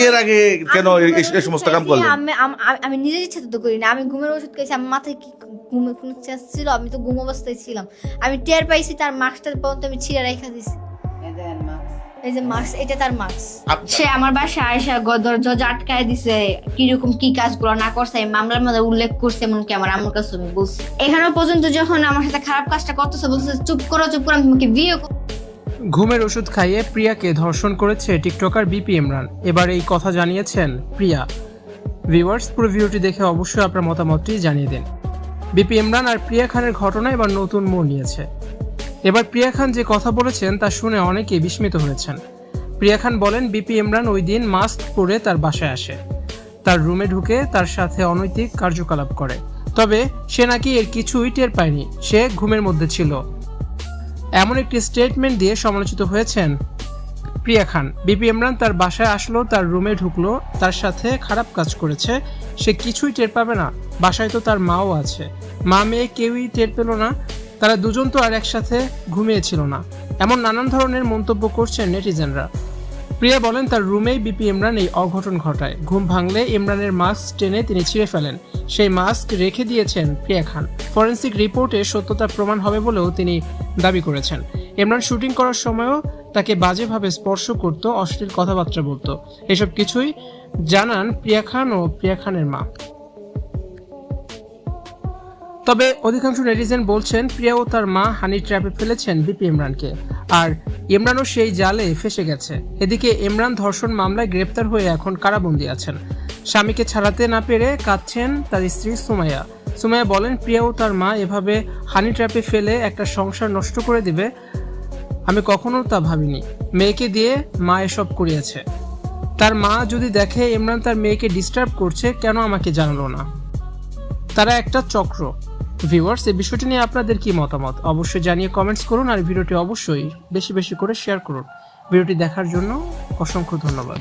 এর আগে কেন এই সমস্ত কাম করলেন? আমি নিজের ইচ্ছা তো করি না। আমি ঘুমের ওষুধ খেয়েছি, আমার মাথায় কি ঘুমের কোনো চান্স ছিল? আমি তো ঘুম অবস্থায় ছিলাম। আমি টের পাইছি তার মাস্কটা পর্যন্ত আমি ছিঁড়ে রেখে দিছি। এই যে মাস্ক, এটা তার মাস্ক। সে আমার বাসায় আয়সা দরজা আটকায় দিছে, কিরকম কি কাজগুলো না করছে মামলার মধ্যে উল্লেখ করছে, এমনকি আমার আম্মুর কাছে আমি বলছি। এখানে পর্যন্ত যখন আমার সাথে খারাপ কাজটা করতেছে বলছে চুপ করো, আমি তোমাকে বিয়ে করব। ঘুমের ওষুধ খাইয়ে প্রিয়াকে ধর্ষণ করেছে টিকটকার বিপি ইমরান। এবার এই কথা জানিয়েছেন প্রিয়া। ভিউয়ার্স, পুরো ভিডিওটি দেখে অবশ্যই আপনার মতামতটি জানিয়ে দিন। বিপি ইমরান আর প্রিয়া খানের ঘটনা এবার নতুন মোড় নিয়েছে। এবার প্রিয়া খান যে কথা বলেছেন তা শুনে অনেকেই বিস্মিত হয়েছেন। প্রিয়া খান বলেন, বিপি ইমরান ওই দিন মাস্ক পরে তার বাসায় আসে, তার রুমে ঢুকে তার সাথে অনৈতিক কার্যকলাপ করে। তবে সে নাকি এর কিছুই টের পায়নি, সে ঘুমের মধ্যে ছিল। এমন একটি স্টেটমেন্ট দিয়ে সমালোচিত হয়েছেন প্রিয়া খান। বিপি ইমরান তার বাসায় আসলো, তার রুমে ঢুকলো, তার সাথে খারাপ কাজ করেছে, সে কিছুই টের পাবে না? বাসায় তো তার মাও আছে, মা মেয়ে কেউই টের পেল না? তারা দুজন তো আর একসাথে ঘুমিয়েছিল না? এমন নানান ধরনের মন্তব্য করছেন নেটিজেনরা। প্রিয়া বলেন, তার রুমেই বিপি ইমরান এই অঘটন ঘটায়। ঘুম ভাঙলে ইমরানের মাস্ক টেনে তিনি ছিঁড়ে ফেলেন। সেই মাস্ক রেখে দিয়েছেন প্রিয়া খান। ফরেন্সিক রিপোর্টে সত্যতার প্রমাণ হবে বলেও তিনি দাবি করেছেন। ইমরান শুটিং করার সময়ও তাকে বাজেভাবে স্পর্শ করত, অশ্লীল কথাবার্তা বলতো। এসব কিছুই জানান প্রিয়া খান ও প্রিয়া খানের মা। তবে অধিকাংশ নেটিজেন বলছেন প্রিয়া ও তার মা হানি ট্র্যাপে ফেলেছেন বিপি ইমরানকে, আর ইমরানও সেই জালে ফেসে গেছে। এদিকে ইমরান ধর্ষণ মামলায় গ্রেপ্তার হয়ে এখন কারাবন্দী আছেন। স্বামীকে ছাড়াতে না পেরে কাঁদছেন তার স্ত্রী সুমাইয়া। সুমাইয়া বলেন, প্রিয়া ও তার মা এভাবে হানি ট্র্যাপে ফেলে একটা সংসার নষ্ট করে দিবে আমি কখনো তা ভাবিনি। মেয়েকে দিয়ে মা এসব করিয়েছে। তার মা যদি দেখে ইমরান তার মেয়েকে ডিস্টার্ব করছে, কেন আমাকে জানালো না? তারা একটা চক্র। ভিউয়ার্স, এই বিষয়টি নিয়ে আপনাদের কি মতামত অবশ্যই জানিয়ে কমেন্টস করুন, আর ভিডিওটি অবশ্যই বেশি বেশি করে শেয়ার করুন। ভিডিওটি দেখার জন্য অসংখ্য ধন্যবাদ।